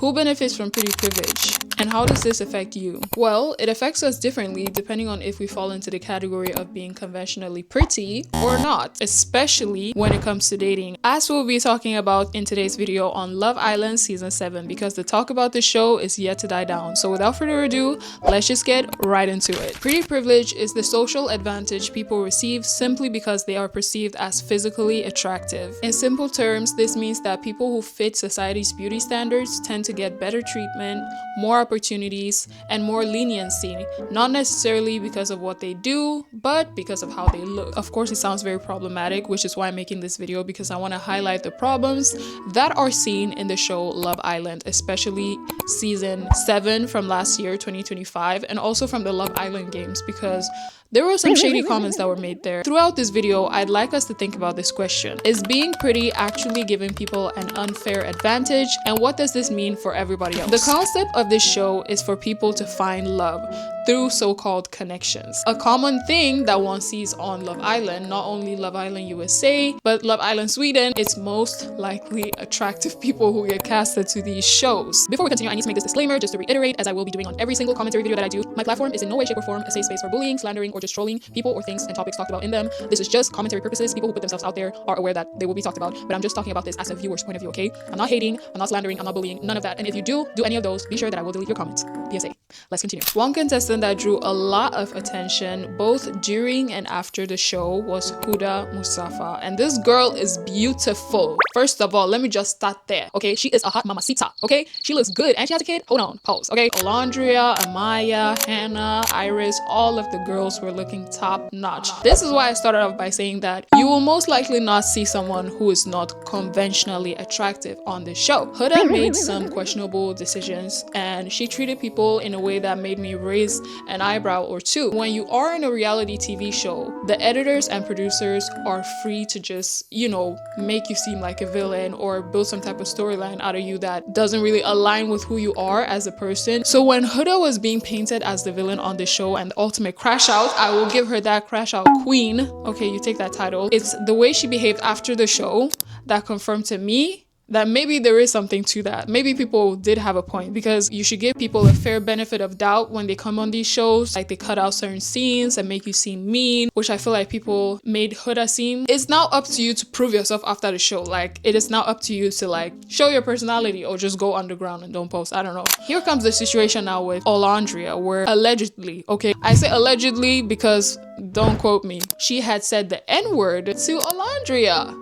Who benefits from pretty privilege? And how does this affect you? Well, it affects us differently depending on if we fall into the category of being conventionally pretty or not, especially when it comes to dating, as we'll be talking about in today's video on Love Island Season 7, because the talk about the show is yet to die down. So without further ado, let's just get right into it. Pretty privilege is the social advantage people receive simply because they are perceived as physically attractive. In simple terms, this means that people who fit society's beauty standards tend to get better treatment, more opportunities, and more leniency, not necessarily because of what they do, but because of how they look. Of course, it sounds very problematic, which is why I'm making this video, because I want to highlight the problems that are seen in the show Love Island, especially season 7 from last year, 2025, and also from the Love Island games, because there were some shady comments that were made there. Throughout this video, I'd like us to think about this question. Is being pretty actually giving people an unfair advantage? And what does this mean for everybody else? The concept of this show is for people to find love through so-called connections. A common thing that one sees on Love Island, not only Love Island USA, but Love Island Sweden, it's most likely attractive people who get casted to these shows. Before we continue, I need to make this disclaimer just to reiterate, as I will be doing on every single commentary video that I do. My platform is in no way, shape, or form a safe space for bullying, slandering, or just trolling people or things and topics talked about in them. This is just commentary purposes. People who put themselves out there are aware that they will be talked about, but I'm just talking about this as a viewer's point of view, okay? I'm not hating, I'm not slandering, I'm not bullying, none of that. And if you do any of those, be sure that I will delete your comments. PSA. Let's continue. One contestant that drew a lot of attention both during and after the show was Huda Mustafa, and this girl is beautiful. First of all, let me just start there, okay? She is a hot mamacita, okay? She looks good and she has a kid. Hold on, pause, okay? Olandria, Amaya, Hannah, Iris, all of the girls were looking top notch. This is why I started off by saying that you will most likely not see someone who is not conventionally attractive on this show. Huda made some questionable decisions and she treated people in a way that made me raise an eyebrow or two. When you are in a reality TV show, the editors and producers are free to just, you know, make you seem like a villain or build some type of storyline out of you that doesn't really align with who you are as a person. So when Huda was being painted as the villain on the show and the ultimate crash out, I will give her that crash out queen. Okay, you take that title. It's the way she behaved after the show that confirmed to me that maybe there is something to that. Maybe people did have a point, because you should give people a fair benefit of doubt when they come on these shows. Like, they cut out certain scenes and make you seem mean, which I feel like people made Huda seem. It's now up to you to prove yourself after the show. Like, it is now up to you to like show your personality or just go underground and don't post. I don't know. Here comes the situation now with Olandria, where allegedly, okay, I say allegedly because don't quote me, she had said the N-word to Olandria.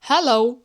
Hello.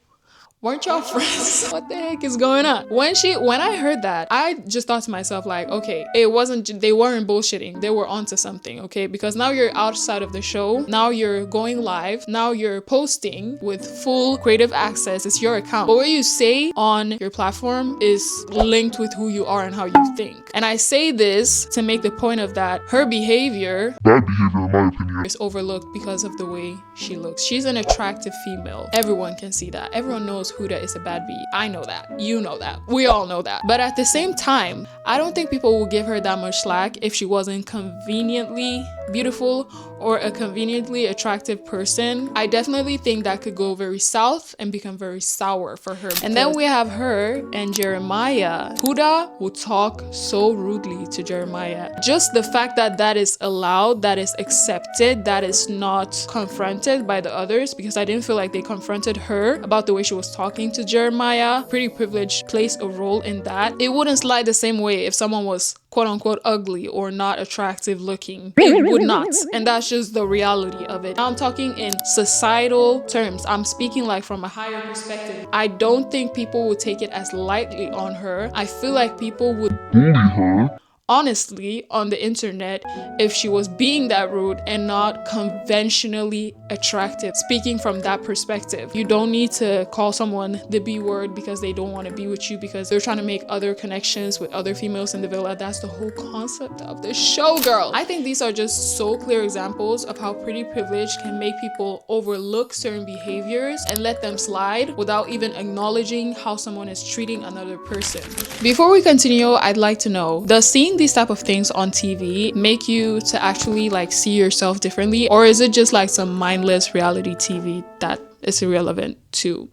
Weren't y'all friends? What the heck is going on? When I heard that, I just thought to myself, like, okay, it wasn't, they weren't bullshitting. They were onto something, okay? Because now you're outside of the show. Now you're going live. Now you're posting with full creative access. It's your account. But what you say on your platform is linked with who you are and how you think. And I say this to make the point of that her behavior, bad behavior in my opinion, is overlooked because of the way she looks. She's an attractive female. Everyone can see that. Everyone knows Huda is a bad bee. I know that. You know that. We all know that. But at the same time, I don't think people will give her that much slack if she wasn't conveniently beautiful or a conveniently attractive person. I definitely think that could go very south and become very sour for her. And then we have her and Jeremiah. Huda will talk so rudely to Jeremiah. Just the fact that that is allowed, that is accepted, that is not confronted by the others, because I didn't feel like they confronted her about the way she was talking to Jeremiah. Pretty privilege plays a role in that. It wouldn't slide the same way if someone was quote unquote ugly or not attractive looking. It would not. And that's just the reality of it. Now I'm talking in societal terms. I'm speaking like from a higher perspective. I don't think people would take it as lightly on her. I feel like people would bully her honestly on the internet if she was being that rude and not conventionally attractive. Speaking from that perspective, you don't need to call someone the B word because they don't want to be with you because they're trying to make other connections with other females in the villa. That's the whole concept of the show, girl. I think these are just so clear examples of how pretty privilege can make people overlook certain behaviors and let them slide without even acknowledging how someone is treating another person. Before we continue, I'd like to know, does seeing these type of things on TV make you to actually like see yourself differently, or is it just like some mindless reality TV that is irrelevant to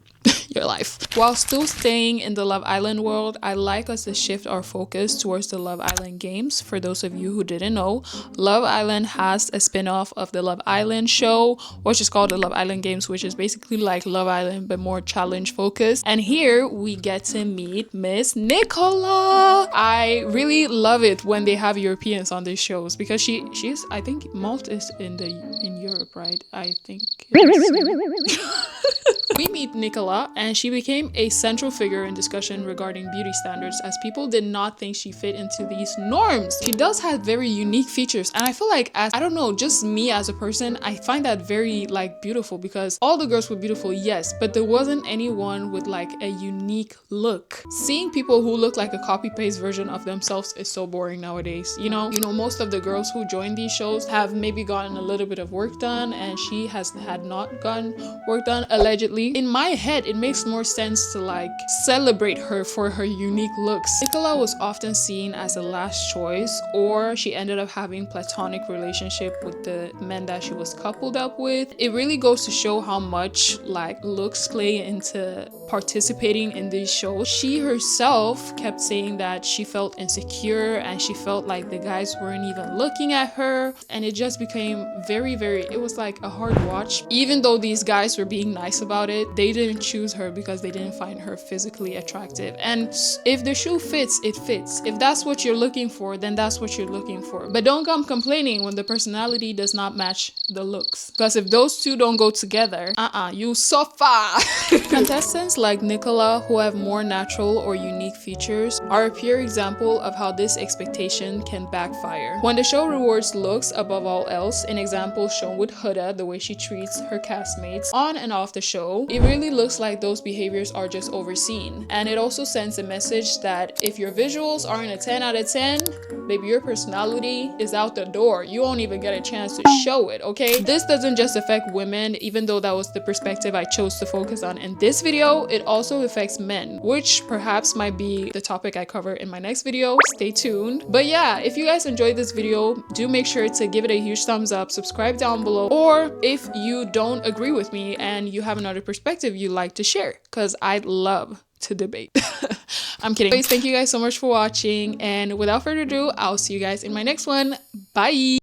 your life. While still staying in the Love Island world, I like us to shift our focus towards the Love Island games. For those of you who didn't know, Love Island has a spin-off of the Love Island show, which is called the Love Island Games, which is basically like Love Island but more challenge focused. And here we get to meet Miss Nicola. I really love it when they have Europeans on these shows because she's, I think Malta is in Europe, right? I think it is. We meet Nicola, and she became a central figure in discussion regarding beauty standards as people did not think she fit into these norms. She does have very unique features, and I feel like, as I don't know, just me as a person, I find that very like beautiful because all the girls were beautiful, yes, but there wasn't anyone with like a unique look. Seeing people who look like a copy-paste version of themselves is so boring nowadays. You know, most of the girls who join these shows have maybe gotten a little bit of work done, and she had not gotten work done, allegedly. In my head, it makes more sense to like celebrate her for her unique looks. Nicola was often seen as a last choice, or she ended up having platonic relationship with the men that she was coupled up with. It really goes to show how much like looks play into participating in these shows. She herself kept saying that she felt insecure and she felt like the guys weren't even looking at her, and it just became very, it was like a hard watch. Even though these guys were being nice about it, they didn't choose her because they didn't find her physically attractive. And if the shoe fits, it fits. If that's what you're looking for, then that's what you're looking for. But don't come complaining when the personality does not match the looks, because if those two don't go together, you suffer. Contestants like Nicola, who have more natural or unique features, are a pure example of how this expectation can backfire. When the show rewards looks above all else, an example shown with Huda, the way she treats her castmates on and off the show, it really looks like those behaviors are just overseen. And it also sends a message that if your visuals aren't a 10 out of 10, baby, your personality is out the door. You won't even get a chance to show it, okay? This doesn't just affect women, even though that was the perspective I chose to focus on in this video. It also affects men, which perhaps might be the topic I cover in my next video. Stay tuned. But yeah, if you guys enjoyed this video, do make sure to give it a huge thumbs up, subscribe down below, or if you don't agree with me and you have another perspective you'd like to share, because I'd love to debate. I'm kidding. Anyways, thank you guys so much for watching, and without further ado, I'll see you guys in my next one. Bye.